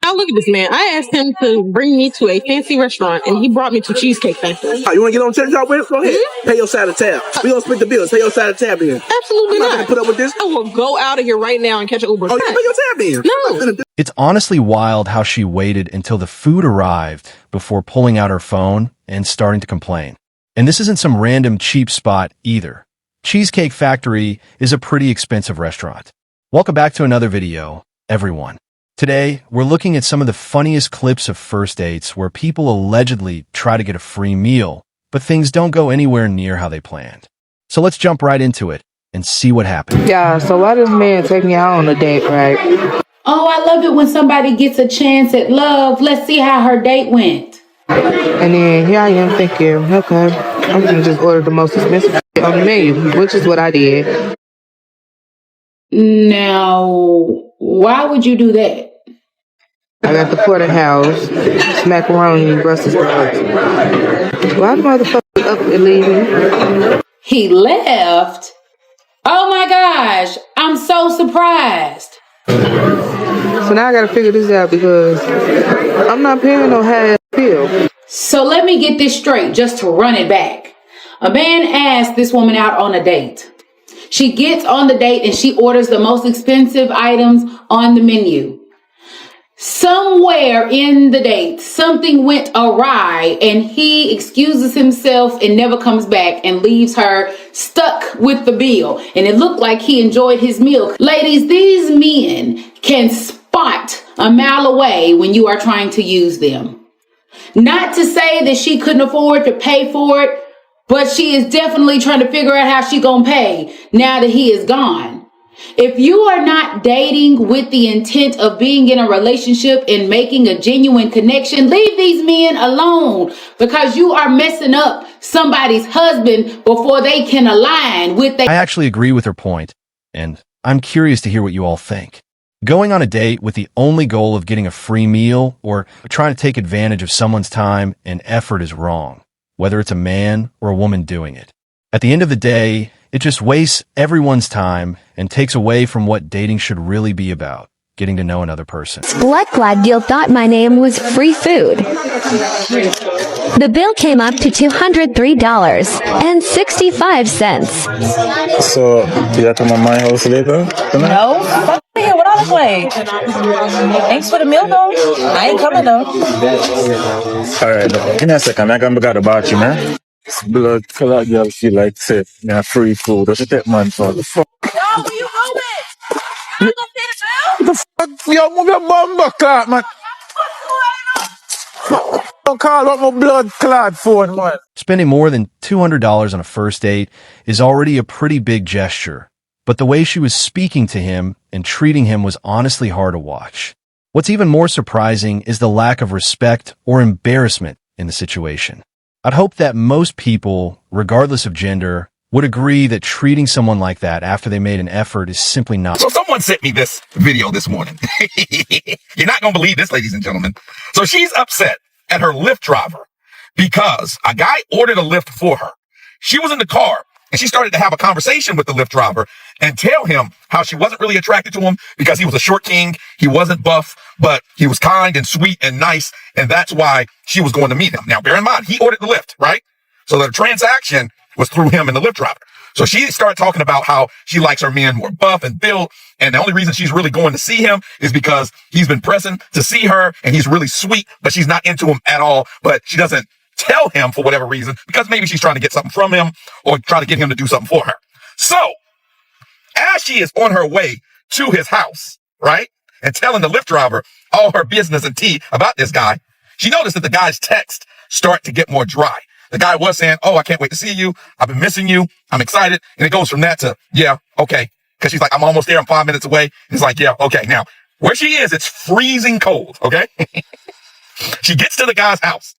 Now look at this man. I asked him to bring me to a fancy restaurant, and he brought me to Cheesecake Factory. You want to get on TikTok with it? Go ahead. Pay your side of tab. We gonna split the bills. Pay your side of tab in. Absolutely I'm not not. gonna put up with this. I will go out of here right now and catch an Uber. Oh, you pay your tab in. No. It's honestly wild how she waited until the food arrived before pulling out her phone and starting to complain. And this isn't some random cheap spot either. Cheesecake Factory is a pretty expensive restaurant. Welcome back to another video, everyone. Today, we're looking at some of the funniest clips of first dates where people allegedly try to get a free meal, but things don't go anywhere near how they planned. So let's jump right into it and see what happened. Yeah, so why does man take me out on a date, right? Oh, I love it when somebody gets a chance at love. Let's see how her date went. And then here I am thinking, okay, I'm gonna just order the most expensive on the menu, which is what I did. Now, why would you do that? I got the porterhouse, macaroni, Brussels sprouts. Why the motherfucker up and leaving? He left? Oh my gosh, I'm so surprised. So now I gotta figure this out because I'm not paying no half bill. So let me get this straight just to run it back. A man asked this woman out on a date. She gets on the date and she orders the most expensive items on the menu. Somewhere in the date, something went awry and he excuses himself and never comes back and leaves her stuck with the bill. And it looked like he enjoyed his meal. Ladies, these men can spot a mile away when you are trying to use them. Not to say that she couldn't afford to pay for it, but she is definitely trying to figure out how she gonna pay now that he is gone. If you are not dating with the intent of being in a relationship and making a genuine connection, leave these men alone because you are messing up somebody's husband before they can align with their... I actually agree with her point, and I'm curious to hear what you all think. Going on a date with the only goal of getting a free meal or trying to take advantage of someone's time and effort is wrong, whether it's a man or a woman doing it. At the end of the day, it just wastes everyone's time and takes away from what dating should really be about, getting to know another person. Blood Glad Deal thought my name was free food. The bill came up to $203.65. So, you got to come to my house later tonight? No, fuck here. What I look like? Thanks for the meal, though. I ain't coming, though. Alright, give me a second. I gotta go to the bathroom, man. Blood color girl feel like say, yeah, free food. Does she take man for the fuck? Yo, where you going? I'm gonna pay the bill. The fuck? Yo, move your bum back, clot, man. Don't call up my blood clot phone, man. Spending more than $200 on a first date is already a pretty big gesture, but the way she was speaking to him and treating him was honestly hard to watch. What's even more surprising is the lack of respect or embarrassment in the situation. I'd hope that most people, regardless of gender, would agree that treating someone like that after they made an effort is simply not. So someone sent me this video this morning. You're not going to believe this, ladies and gentlemen. So she's upset at her Lyft driver because a guy ordered a Lyft for her. She was in the car and she started to have a conversation with the Lyft driver and tell him how she wasn't really attracted to him because he was a short king. He wasn't buff, but he was kind and sweet and nice. And that's why she was going to meet him. Now, bear in mind, he ordered the Lyft, right? So the transaction was through him and the Lyft driver. So she started talking about how she likes her men more buff and built. And the only reason she's really going to see him is because he's been pressing to see her and he's really sweet, but she's not into him at all. But she doesn't tell him for whatever reason, because maybe she's trying to get something from him or trying to get him to do something for her. So as she is on her way to his house, right, and telling the Lyft driver all her business and tea about this guy, she noticed that the guy's text start to get more dry. The guy was saying, oh, I can't wait to see you. I've been missing you. I'm excited. And it goes from that to, yeah, okay. Because she's like, I'm almost there. I'm 5 minutes away. It's like, yeah, okay. Now, where she is, it's freezing cold, okay? She gets to the guy's house,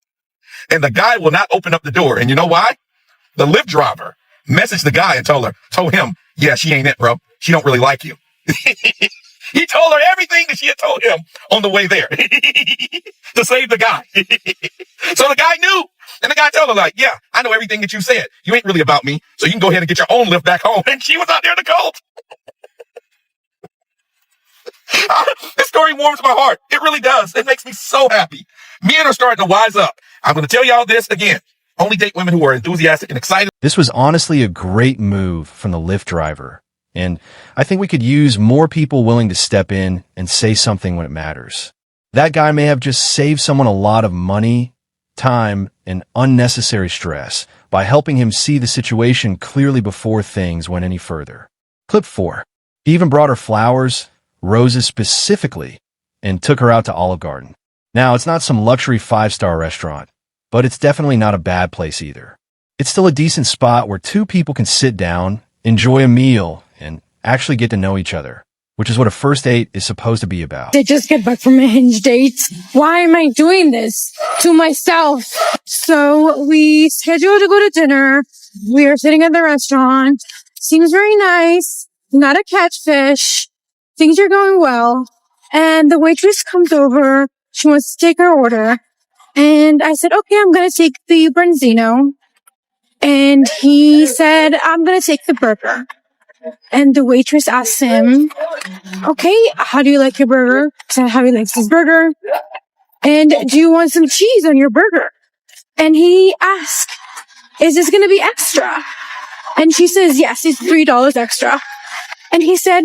and the guy will not open up the door. And you know why? The Lyft driver messaged the guy and told him, yeah, she ain't it, bro. She don't really like you. He told her everything that she had told him on the way there to save the guy. So the guy knew. And the guy told her, like, yeah, I know everything that you said. You ain't really about me. So you can go ahead and get your own Lyft back home. And she was out there in the cold. This story warms my heart. It really does. It makes me so happy. Men are starting to wise up. I'm going to tell y'all this again. Only date women who are enthusiastic and excited. This was honestly a great move from the Lyft driver, and I think we could use more people willing to step in and say something when it matters. That guy may have just saved someone a lot of money, time, and unnecessary stress by helping him see the situation clearly before things went any further. Clip 4. He even brought her flowers, roses specifically, and took her out to Olive Garden. Now, it's not some luxury 5-star restaurant, but it's definitely not a bad place either. It's still a decent spot where two people can sit down, enjoy a meal, and actually get to know each other, which is what a first date is supposed to be about. I just get back from a Hinge date. Why am I doing this to myself? So we scheduled to go to dinner. We are sitting at the restaurant. Seems very nice. Not a catfish. Things are going well. And the waitress comes over. She wants to take her order. And I said, okay, I'm going to take the branzino. And he said, I'm going to take the burger. And the waitress asked him, okay, how do you like your burger? I said, how he likes his burger. And do you want some cheese on your burger? And he asked, is this going to be extra? And she says, yes, it's $3 extra. And he said,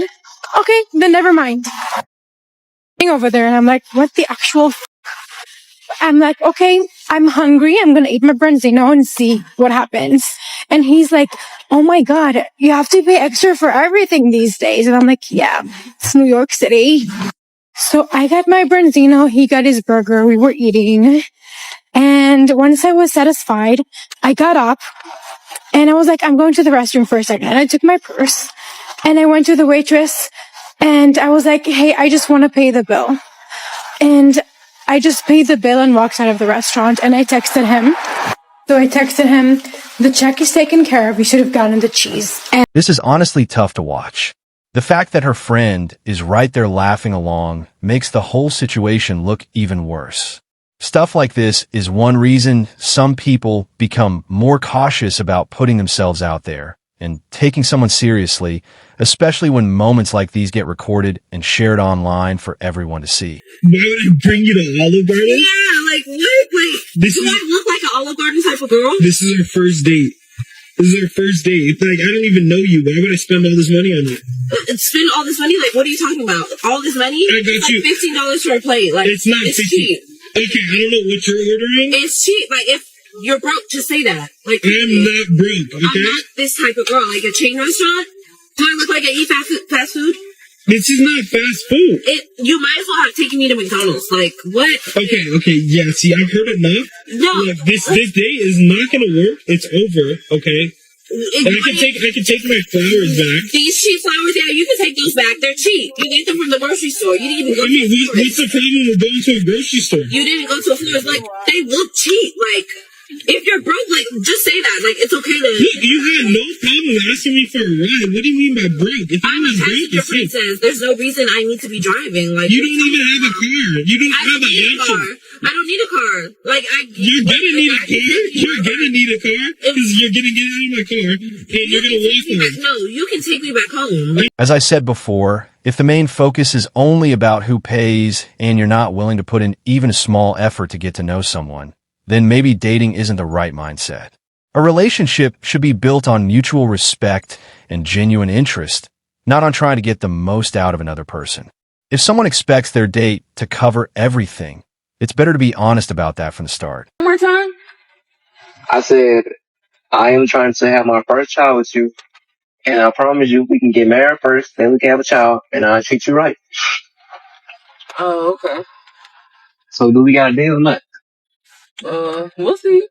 okay, then never mind. Over there, and I'm like, what the actual I'm like, okay, I'm hungry. I'm going to eat my branzino and see what happens. And he's like, oh my God, you have to pay extra for everything these days. And I'm like, yeah, it's New York City. So I got my branzino. He got his burger. We were eating. And once I was satisfied, I got up and I was like, I'm going to the restroom for a second. And I took my purse and I went to the waitress and I was like, hey, I just want to pay the bill. And I just paid the bill and walked out of the restaurant and I texted him. So I texted him, the check is taken care of. You should have gotten the cheese. And this is honestly tough to watch. The fact that her friend is right there laughing along makes the whole situation look even worse. Stuff like this is one reason some people become more cautious about putting themselves out there and taking someone seriously, especially when moments like these get recorded and shared online for everyone to see. Why would I bring you to Olive Garden? Yeah, like what? Like, do I look like an Olive Garden type of girl? This is our first date. This is our first date. It's like, I don't even know you. Why would I spend all this money on you? Spend all this money? Like, what are you talking about? All this money? I got it's you. Like $15 for a plate. Like, it's not it's 15. cheap. Okay, I don't know what you're ordering. It's cheap. Like, if you're broke, just say that. Like, I'm not broke, okay? I'm not this type of girl. Like a chain restaurant? Do I look like I eat fast food? This is not fast food. You might as well have taken me to McDonald's. Like, what? Okay, yeah, see, I've heard enough. No. Look, this date is not gonna work. It's over, okay? And I can take my flowers back. These cheap flowers, yeah, you can take those back. They're cheap. You get them from the grocery store. You didn't even go to a florist. What's the problem with going to a grocery store? You didn't go to a florist. Like, they look cheap. Like, if you're broke, like, just say that. Like, it's okay to... Look, you had no problem asking me for a ride. What do you mean by broke? If I'm a passenger princess. There's no reason I need to be driving. Like, you don't even have a car. You don't have an option. I don't need a car. Like, you're gonna need a car. You're gonna need a car because you're gonna get out of my car and you're gonna walk home. No, you can take me back home. As I said before, if the main focus is only about who pays and you're not willing to put in even a small effort to get to know someone, then maybe dating isn't the right mindset. A relationship should be built on mutual respect and genuine interest, not on trying to get the most out of another person. If someone expects their date to cover everything, it's better to be honest about that from the start. One more time? I said, I am trying to have my first child with you, and I promise you we can get married first, then we can have a child, and I'll treat you right. Oh, okay. So do we got a deal or not? We'll see.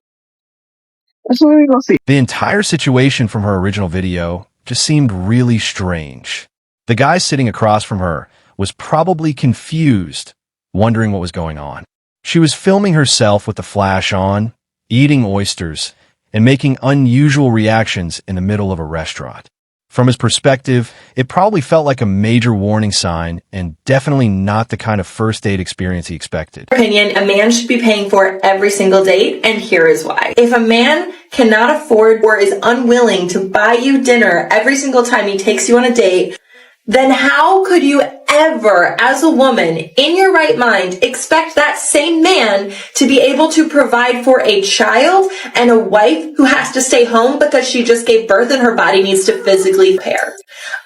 That's what we're gonna see. The entire situation from her original video just seemed really strange. The guy sitting across from her was probably confused, wondering what was going on. She was filming herself with the flash on, eating oysters, and making unusual reactions in the middle of a restaurant. From his perspective, it probably felt like a major warning sign and definitely not the kind of first date experience he expected. Opinion, a man should be paying for every single date, and here is why. If a man cannot afford or is unwilling to buy you dinner every single time he takes you on a date, then how could you ever, as a woman, in your right mind, expect that same man to be able to provide for a child and a wife who has to stay home because she just gave birth and her body needs to physically repair?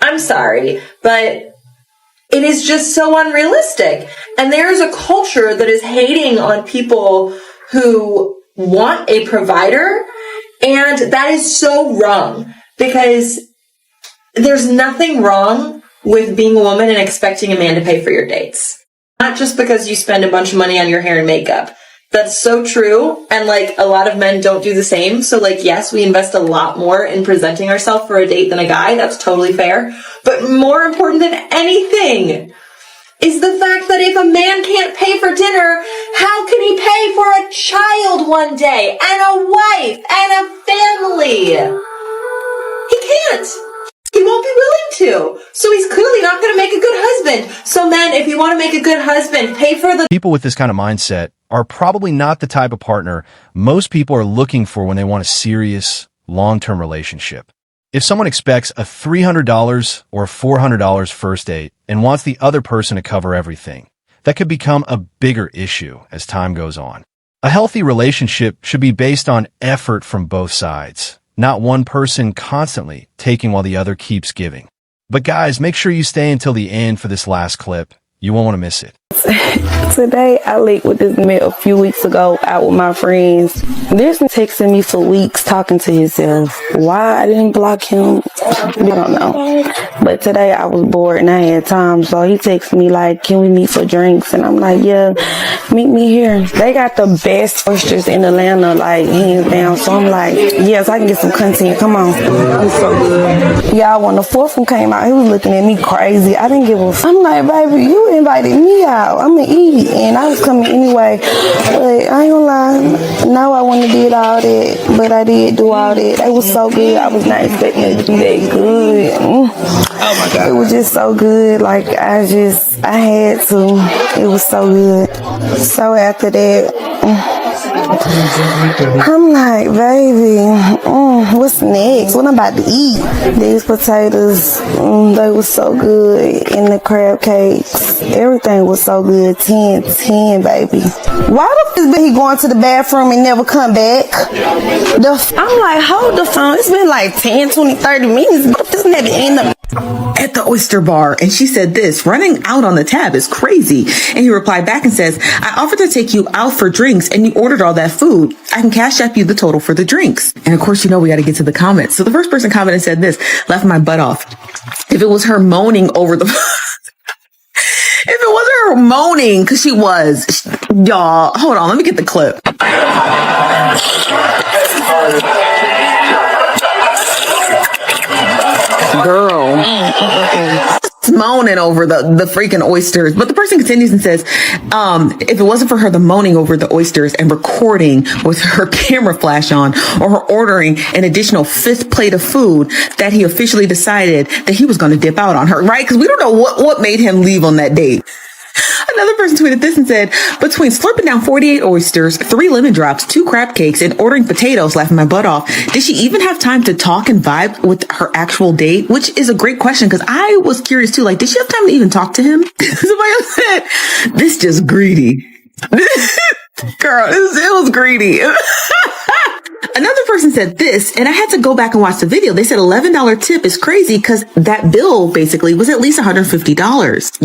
I'm sorry, but it is just so unrealistic. And there is a culture that is hating on people who want a provider, and that is so wrong, because there's nothing wrong with being a woman and expecting a man to pay for your dates. Not just because you spend a bunch of money on your hair and makeup. That's so true. And like, a lot of men don't do the same. So like, yes, we invest a lot more in presenting ourselves for a date than a guy. That's totally fair. But more important than anything is the fact that if a man can't pay for dinner, how can he pay for a child one day and a wife and a family? He can't. He won't be willing to. So he's clearly not going to make a good husband. So men, if you want to make a good husband, pay for the... People with this kind of mindset are probably not the type of partner most people are looking for when they want a serious, long-term relationship. If someone expects a $300 or $400 first date and wants the other person to cover everything, that could become a bigger issue as time goes on. A healthy relationship should be based on effort from both sides, not one person constantly taking while the other keeps giving. But guys, make sure you stay until the end for this last clip. You won't want to miss it. Today, I linked with this man a few weeks ago out with my friends. There's been texting me for weeks talking to himself. Why I didn't block him, I don't know. But today I was bored and I had time, so he texted me like, can we meet for drinks? And I'm like, yeah, meet me here. They got the best oysters in Atlanta, like hands down. So I'm like, yes, I can get some content. Come on. It's so good. Y'all, when the fourth one came out, he was looking at me crazy. I didn't give a I'm like, baby, you invited me out. I'm gonna eat. And I was coming anyway. But I ain't gonna lie. No, I wouldn't have did all that. But I did do all that. It was so good. I was not expecting it to be that good. Oh my God. It was just so good. Like, I had to. It was so good. So after that, I'm like, baby, what's next? What I'm about to eat? These potatoes, they were so good. And the crab cakes, everything was so good. 10, baby. Why the f*** he going to the bathroom and never come back? I'm like, hold the phone. It's been like 10, 20, 30 minutes. But this never end up at the oyster bar, and she said this: running out on the tab is crazy. And he replied back and says, I offered to take you out for drinks and you ordered all that food. I can cash app you the total for the drinks. And of course, you know, we got to get to the comments. So the first person commented said this: laughed my butt off. If it was her moaning over the if it wasn't her moaning, because she was, y'all, hold on, let me get the clip. Girl, moaning over the freaking oysters. But the person continues and says, if it wasn't for her the moaning over the oysters and recording with her camera flash on, or her ordering an additional 5th plate of food, that he officially decided that he was going to dip out on her, right? Because we don't know what made him leave on that date. Another person tweeted this and said, between slurping down 48 oysters, 3 lemon drops, 2 crab cakes, and ordering potatoes, laughing my butt off, did she even have time to talk and vibe with her actual date? Which is a great question, because I was curious too. Like, did she have time to even talk to him? Somebody else said, this just greedy. Girl, it was greedy. Another person said this, and I had to go back and watch the video. They said $11 tip is crazy because that bill basically was at least $150.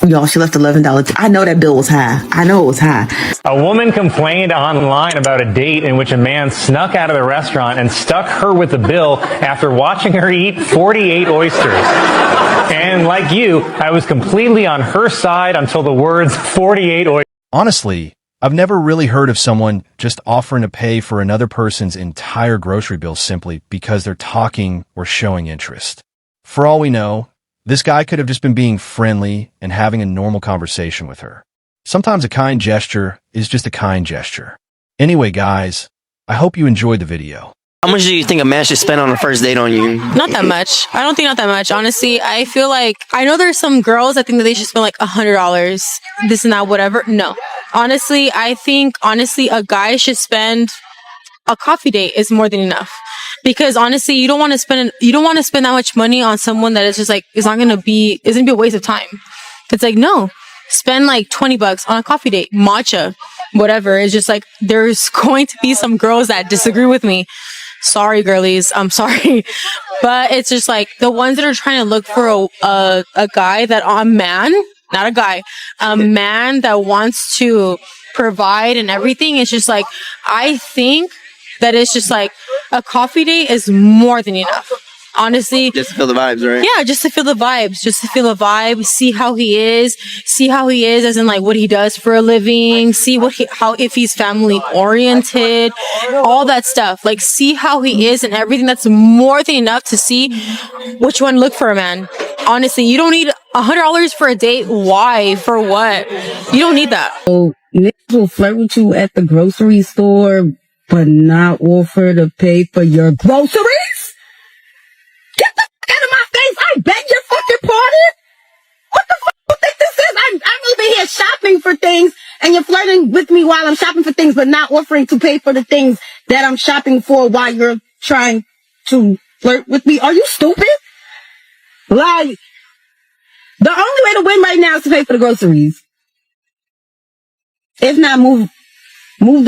Y'all, she left $11. I know that bill was high. I know it was high. A woman complained online about a date in which a man snuck out of the restaurant and stuck her with the bill after watching her eat 48 oysters. And like you, I was completely on her side until the words 48 oysters. Honestly, I've never really heard of someone just offering to pay for another person's entire grocery bill simply because they're talking or showing interest. For all we know, this guy could have just been being friendly and having a normal conversation with her. Sometimes a kind gesture is just a kind gesture. Anyway, guys, I hope you enjoyed the video. How much do you think a man should spend on a first date on you? Not that much. I don't think not that much. Honestly, I feel like, I know there's some girls that think that they should spend like $100, this and that, whatever. No. Honestly, I think, a guy should spend, a coffee date is more than enough. Because honestly, you don't want to spend that much money on someone that is just like, it's gonna be a waste of time. It's like, no, spend like $20 on a coffee date, matcha, whatever. It's just like, there's going to be some girls that disagree with me. Sorry, girlies. I'm sorry. But it's just like the ones that are trying to look for a guy a man that wants to provide and everything. It's just like, I think that it's just like a coffee date is more than enough. Honestly. Just to feel the vibes, right? Yeah, just to feel the vibes. Just to feel the vibe. See how he is as in like what he does for a living. See if he's family oriented. All that stuff. Like see how he is and everything. That's more than enough to see which one look for a man. Honestly, you don't need $100 for a date. Why? For what? You don't need that. So niggas will flirt with you at the grocery store, but not offer to pay for your groceries? Get the fuck out of my face! I beg your fucking pardon! What the fuck you think this is? I'm over here shopping for things, and you're flirting with me while I'm shopping for things, but not offering to pay for the things that I'm shopping for while you're trying to flirt with me. Are you stupid? Like, the only way to win right now is to pay for the groceries. If not, move the